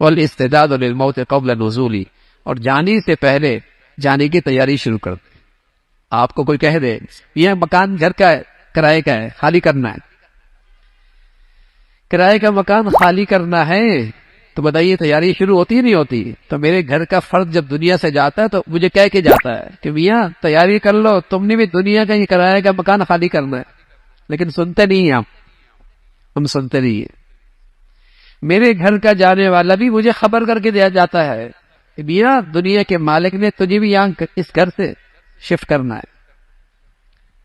والاستعداد للموت قبل نزولی، اور جانے سے پہلے جانے کی تیاری شروع کر دیں۔ آپ کو کوئی کہہ دے یہ مکان گھر کا ہے، کرائے کا ہے، خالی کرنا ہے، کرائے کا مکان خالی کرنا ہے، تو بتائیے تیاری شروع ہوتی ہی نہیں ہوتی؟ تو میرے گھر کا فرد جب دنیا سے جاتا ہے تو مجھے کہہ کے جاتا ہے کہ میاں تیاری کر لو، تم نے بھی دنیا کا ہی کرائے کا مکان خالی کرنا ہے، لیکن سنتے نہیں ہیں ہم سنتے نہیں ہیں۔ میرے گھر کا جانے والا بھی مجھے خبر کر کے دیا جاتا ہے کہ میاں دنیا کے مالک نے تجھے بھی یہاں اس گھر سے شفٹ کرنا ہے۔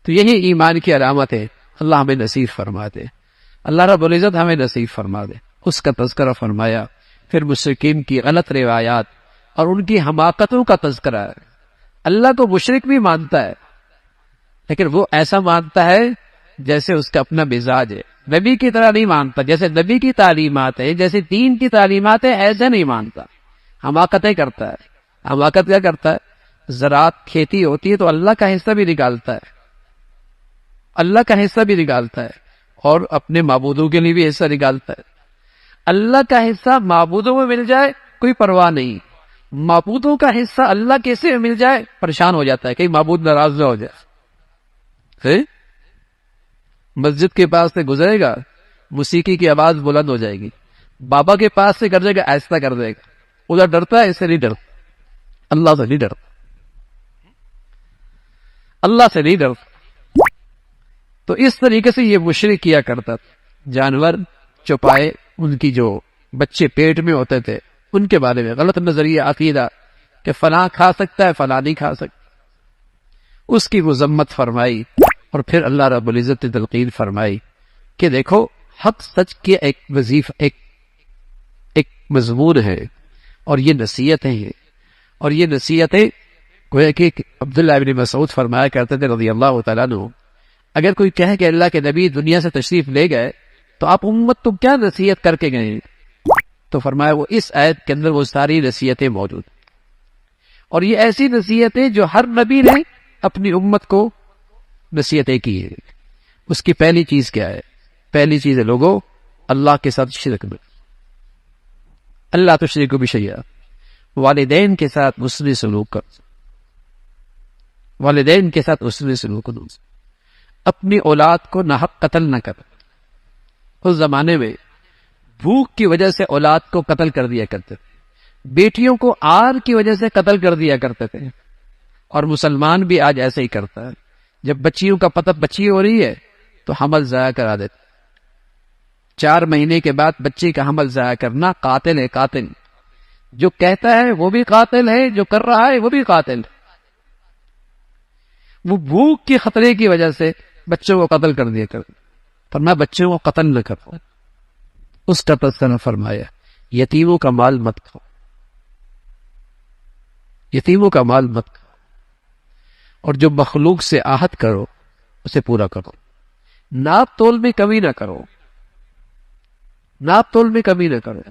تو یہی ایمان کی علامت ہے۔ اللہ ہمیں نصیب فرما دے، اللہ رب العزت ہمیں نصیب فرما دے۔ اس کا تذکرہ فرمایا، پھر مشرکین کی غلط روایات اور ان کی حماقتوں کا تذکرہ ہے۔ اللہ کو مشرک بھی مانتا ہے، لیکن وہ ایسا مانتا ہے جیسے اس کا اپنا مزاج ہے، نبی کی طرح نہیں مانتا، جیسے نبی کی تعلیمات ہے، جیسے دین کی تعلیمات ہے، ایسے نہیں مانتا، حماقتیں کرتا ہے۔ حماقت کیا کرتا ہے؟ زراعت کھیتی ہوتی ہے تو اللہ کا حصہ بھی نکالتا ہے، اللہ کا حصہ بھی نکالتا ہے، اور اپنے معبودوں کے لیے بھی حصہ نکالتا ہے۔ اللہ کا حصہ معبودوں میں مل جائے کوئی پرواہ نہیں، معبودوں کا حصہ اللہ کیسے مل جائے پریشان ہو جاتا ہے، کہیں معبود ناراض نہ ہو جائے۔ مسجد کے پاس سے گزرے گا، موسیقی کی آواز بلند ہو جائے گی، بابا کے پاس سے کر جائے گا، ایسا کر دے گا، ادھر ڈرتا ہے، اس سے نہیں ڈرتا، اللہ سے نہیں ڈرتا، اللہ سے نہیں ڈرتا۔ تو اس طریقے سے یہ مشرک کیا کرتا تھا، جانور چھپائے، ان کی جو بچے پیٹ میں ہوتے تھے ان کے بارے میں غلط نظریہ عقیدہ کہ فلاں کھا سکتا ہے فلاں نہیں کھا سکتا، اس کی مذمت فرمائی، اور پھر اللہ رب العزت نے تلقین فرمائی کہ دیکھو حق سچ کے ایک وظیفہ، ایک مضمون ہے، اور یہ نصیحتیں ہیں، اور یہ نصیحتیں گویا کہ عبداللہ ابن مسعود فرمایا کرتے تھے رضی اللہ تعالیٰ عنہ، اگر کوئی کہے کہ اللہ کے نبی دنیا سے تشریف لے گئے تو آپ امت تو کیا نصیحت کر کے گئے؟ تو فرمایا وہ اس آیت کے اندر وہ ساری نصیحتیں موجود، اور یہ ایسی نصیحتیں جو ہر نبی نے اپنی امت کو نصیحتیں کی ہیں۔ اس کی پہلی چیز کیا ہے؟ پہلی چیز ہے لوگوں اللہ کے ساتھ شرک میں، اللہ تشرکوا بشیئا، والدین کے ساتھ حسن سلوک کر، والدین کے ساتھ حسن سلوک کرو، اپنی اولاد کو ناحق قتل نہ کر۔ اس زمانے میں بھوک کی وجہ سے اولاد کو قتل کر دیا کرتے تھے، بیٹیوں کو آر کی وجہ سے قتل کر دیا کرتے تھے، اور مسلمان بھی آج ایسے ہی کرتا ہے، جب بچیوں کا پتہ بچی ہو رہی ہے تو حمل ضائع کرا دیتے، 4 مہینے کے بعد بچی کا حمل ضائع کرنا قاتل ہے، قاتل، جو کہتا ہے وہ بھی قاتل ہے، جو کر رہا ہے وہ بھی قاتل ہے۔ وہ بھوک کے خطرے کی وجہ سے بچوں کو قتل کر دیا کرتے، فرمایا بچوں کو قتل نہ کرو۔ اس کا تذکرہ فرمایا یتیموں کا مال مت کھاؤ، یتیموں کا مال مت کھاؤ، اور جو مخلوق سے عہد کرو اسے پورا کرو، ناپ تول میں کمی نہ کرو، ناپ تول میں کمی نہ کرو،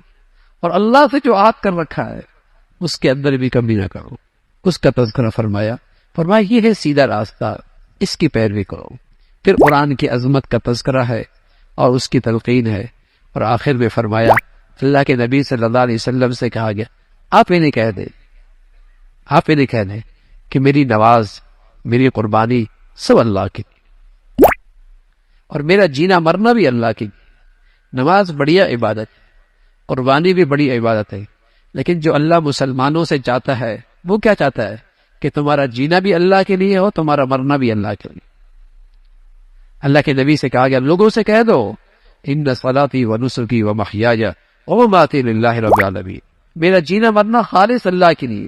اور اللہ سے جو عہد کر رکھا ہے اس کے اندر بھی کمی نہ کرو۔ اس کا تذکرہ فرمایا یہ ہے سیدھا راستہ، اس کی پیروی کرو۔ پھر قرآن کی عظمت کا تذکرہ ہے اور اس کی تلقین ہے، اور آخر میں فرمایا اللہ کے نبی صلی اللہ علیہ وسلم سے کہا گیا آپ انہیں کہہ دیں، آپ انہیں کہہ دیں کہ میری نواز، میری قربانی سب اللہ کی، اور میرا جینا مرنا بھی اللہ کی۔ نماز بڑی عبادت، قربانی بھی بڑی عبادت ہے، لیکن جو اللہ مسلمانوں سے چاہتا ہے وہ کیا چاہتا ہے؟ کہ تمہارا جینا بھی اللہ کے لیے ہو، تمہارا مرنا بھی اللہ کے لیے۔ اللہ کے نبی سے کہا گیا لوگوں سے کہہ دو ان صلاتی و نسکی و محیای و مماتی للہ رب العالمین، میرا جینا مرنا خالص اللہ کے لیے،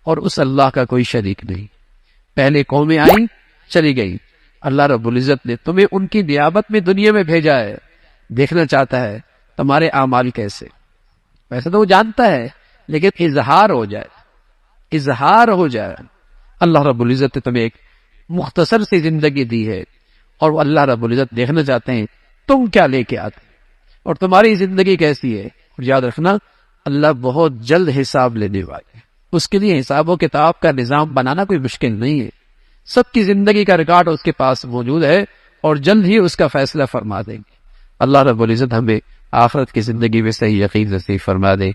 اور اس اللہ کا کوئی شریک نہیں۔ پہلے قومیں آئیں چلی گئی، اللہ رب العزت نے تمہیں ان کی نیابت میں دنیا میں بھیجا ہے، دیکھنا چاہتا ہے تمہارے اعمال کیسے۔ ویسے تو وہ جانتا ہے، لیکن اظہار ہو جائے، اظہار ہو جائے۔ اللہ رب العزت نے تمہیں ایک مختصر سی زندگی دی ہے، اور وہ اللہ رب العزت دیکھنا چاہتے ہیں تم کیا لے کے آتے اور تمہاری زندگی کیسی ہے۔ اور یاد رکھنا اللہ بہت جلد حساب لینے والے ہیں، اس کے لیے حساب و کتاب کا نظام بنانا کوئی مشکل نہیں ہے، سب کی زندگی کا ریکارڈ اس کے پاس موجود ہے، اور جلد ہی اس کا فیصلہ فرما دیں گے۔ اللہ رب العزت ہمیں آخرت کی زندگی میں صحیح یقین نصیب فرما دے۔